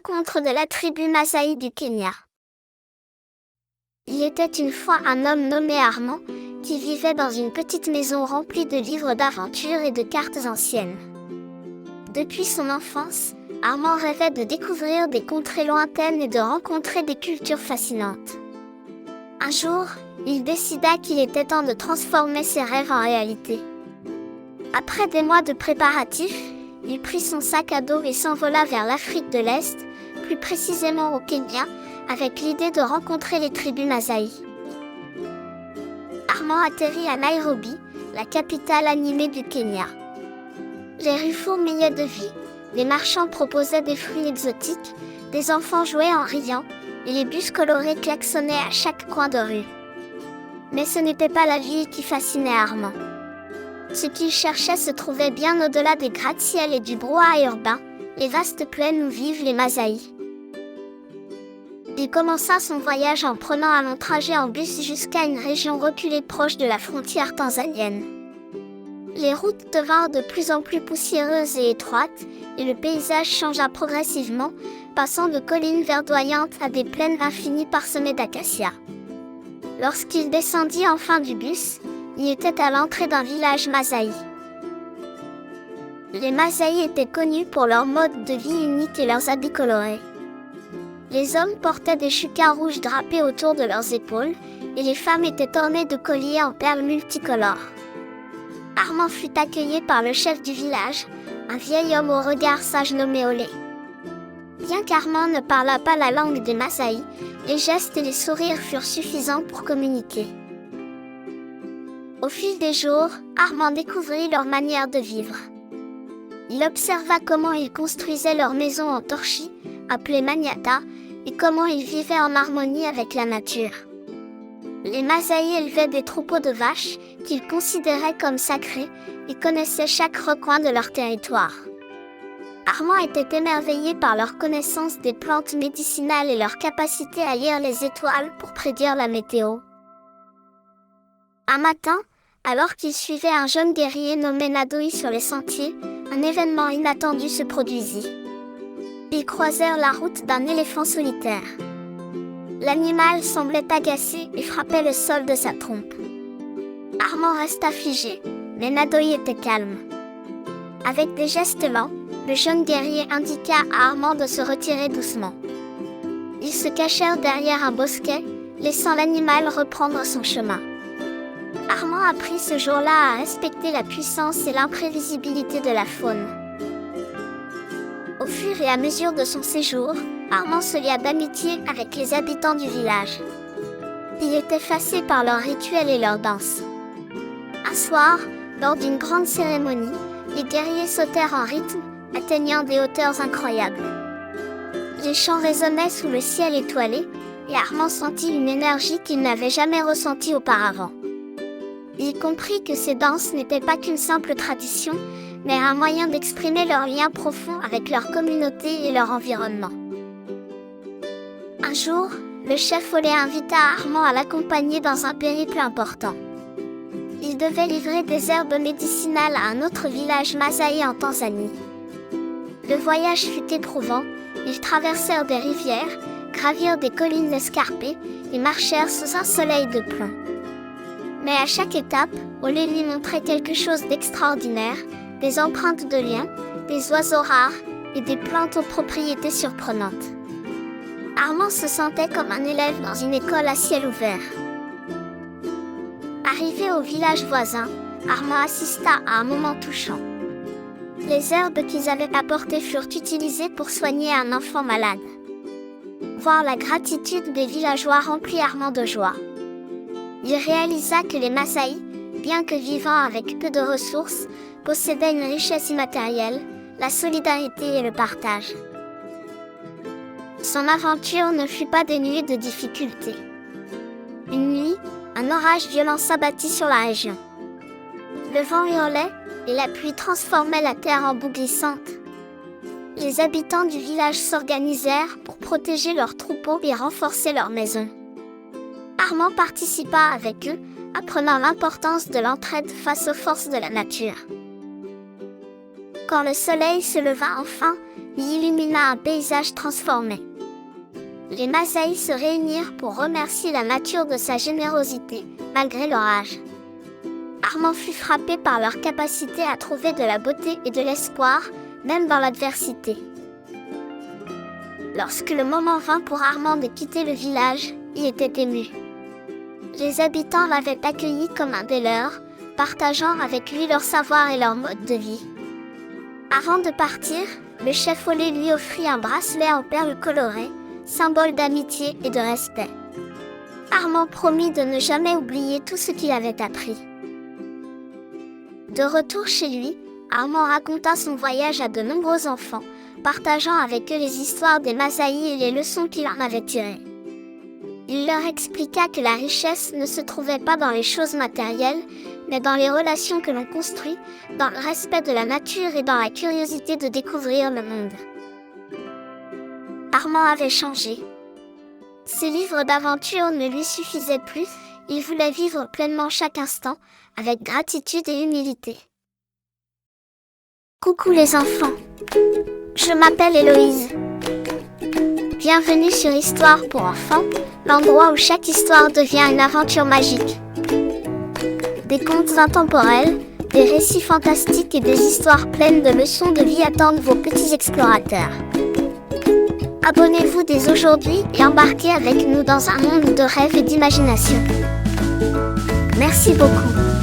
rencontre de la tribu Maasai du Kenya. Il était une fois un homme nommé Armand, qui vivait dans une petite maison remplie de livres d'aventures et de cartes anciennes. Depuis son enfance, Armand rêvait de découvrir des contrées lointaines et de rencontrer des cultures fascinantes. Un jour, il décida qu'il était temps de transformer ses rêves en réalité. Après des mois de préparatifs, il prit son sac à dos et s'envola vers l'Afrique de l'Est, plus précisément au Kenya, avec l'idée de rencontrer les tribus Maasai. Armand atterrit à Nairobi, la capitale animée du Kenya. Les rues fourmillaient de vie, les marchands proposaient des fruits exotiques, des enfants jouaient en riant, et les bus colorés klaxonnaient à chaque coin de rue. Mais ce n'était pas la ville qui fascinait Armand. Ce qu'il cherchait se trouvait bien au-delà des gratte-ciel et du brouhaha urbain, les vastes plaines où vivent les Maasai. Il commença son voyage en prenant un long trajet en bus jusqu'à une région reculée proche de la frontière tanzanienne. Les routes devinrent de plus en plus poussiéreuses et étroites, et le paysage changea progressivement, passant de collines verdoyantes à des plaines infinies parsemées d'acacias. Lorsqu'il descendit enfin du bus, il était à l'entrée d'un village Maasai. Les Maasai étaient connus pour leur mode de vie unique et leurs habits colorés. Les hommes portaient des shukas rouges drapés autour de leurs épaules, et les femmes étaient ornées de colliers en perles multicolores. Armand fut accueilli par le chef du village, un vieil homme au regard sage nommé Olé. Bien qu'Armand ne parlât pas la langue des Maasai, les gestes et les sourires furent suffisants pour communiquer. Au fil des jours, Armand découvrit leur manière de vivre. Il observa comment ils construisaient leur maison en torchis, appelée maniata, et comment ils vivaient en harmonie avec la nature. Les Maasai élevaient des troupeaux de vaches, qu'ils considéraient comme sacrés, et connaissaient chaque recoin de leur territoire. Armand était émerveillé par leur connaissance des plantes médicinales et leur capacité à lire les étoiles pour prédire la météo. Un matin, alors qu'il suivait un jeune guerrier nommé Nadoi sur les sentiers, un événement inattendu se produisit. Ils croisèrent la route d'un éléphant solitaire. L'animal semblait agacé et frappait le sol de sa trompe. Armand resta figé, mais Nadoi était calme. Avec des gestes lents, le jeune guerrier indiqua à Armand de se retirer doucement. Ils se cachèrent derrière un bosquet, laissant l'animal reprendre son chemin. Armand apprit ce jour-là à respecter la puissance et l'imprévisibilité de la faune. Au fur et à mesure de son séjour, Armand se lia d'amitié avec les habitants du village. Il était fasciné par leurs rituels et leurs danses. Un soir, lors d'une grande cérémonie, les guerriers sautèrent en rythme, atteignant des hauteurs incroyables. Les chants résonnaient sous le ciel étoilé, et Armand sentit une énergie qu'il n'avait jamais ressentie auparavant. Il comprit que ces danses n'étaient pas qu'une simple tradition, mais un moyen d'exprimer leur lien profond avec leur communauté et leur environnement. Un jour, le chef Olé invita Armand à l'accompagner dans un périple important. Il devait livrer des herbes médicinales à un autre village Maasai en Tanzanie. Le voyage fut éprouvant, ils traversèrent des rivières, gravirent des collines escarpées et marchèrent sous un soleil de plomb. Mais à chaque étape, Olé lui montrait quelque chose d'extraordinaire, des empreintes de liens, des oiseaux rares et des plantes aux propriétés surprenantes. Armand se sentait comme un élève dans une école à ciel ouvert. Arrivé au village voisin, Armand assista à un moment touchant. Les herbes qu'ils avaient apportées furent utilisées pour soigner un enfant malade. Voir la gratitude des villageois remplit Armand de joie. Il réalisa que les Maasai, bien que vivant avec peu de ressources, possédaient une richesse immatérielle, la solidarité et le partage. Son aventure ne fut pas dénuée de difficultés. Une nuit, un orage violent s'abattit sur la région. Le vent hurlait, et la pluie transformait la terre en boue glissante. Les habitants du village s'organisèrent pour protéger leurs troupeaux et renforcer leurs maisons. Armand participa avec eux, apprenant l'importance de l'entraide face aux forces de la nature. Quand le soleil se leva enfin, y illumina un paysage transformé. Les Masaï se réunirent pour remercier la nature de sa générosité, malgré leur âge. Armand fut frappé par leur capacité à trouver de la beauté et de l'espoir, même dans l'adversité. Lorsque le moment vint pour Armand de quitter le village, il était ému. Les habitants l'avaient accueilli comme un des leurs, partageant avec lui leur savoir et leur mode de vie. Avant de partir, le chef Olé lui offrit un bracelet en perles colorées, symbole d'amitié et de respect. Armand promit de ne jamais oublier tout ce qu'il avait appris. De retour chez lui, Armand raconta son voyage à de nombreux enfants, partageant avec eux les histoires des Masaï et les leçons qu'il en avait tirées. Il leur expliqua que la richesse ne se trouvait pas dans les choses matérielles, mais dans les relations que l'on construit, dans le respect de la nature et dans la curiosité de découvrir le monde. Armand avait changé. Ses livres d'aventure ne lui suffisaient plus, il voulait vivre pleinement chaque instant, avec gratitude et humilité. Coucou les enfants, je m'appelle Héloïse. Bienvenue sur Histoire pour enfants, l'endroit où chaque histoire devient une aventure magique. Des contes intemporels, des récits fantastiques et des histoires pleines de leçons de vie attendent vos petits explorateurs. Abonnez-vous dès aujourd'hui et embarquez avec nous dans un monde de rêve et d'imagination. Merci beaucoup.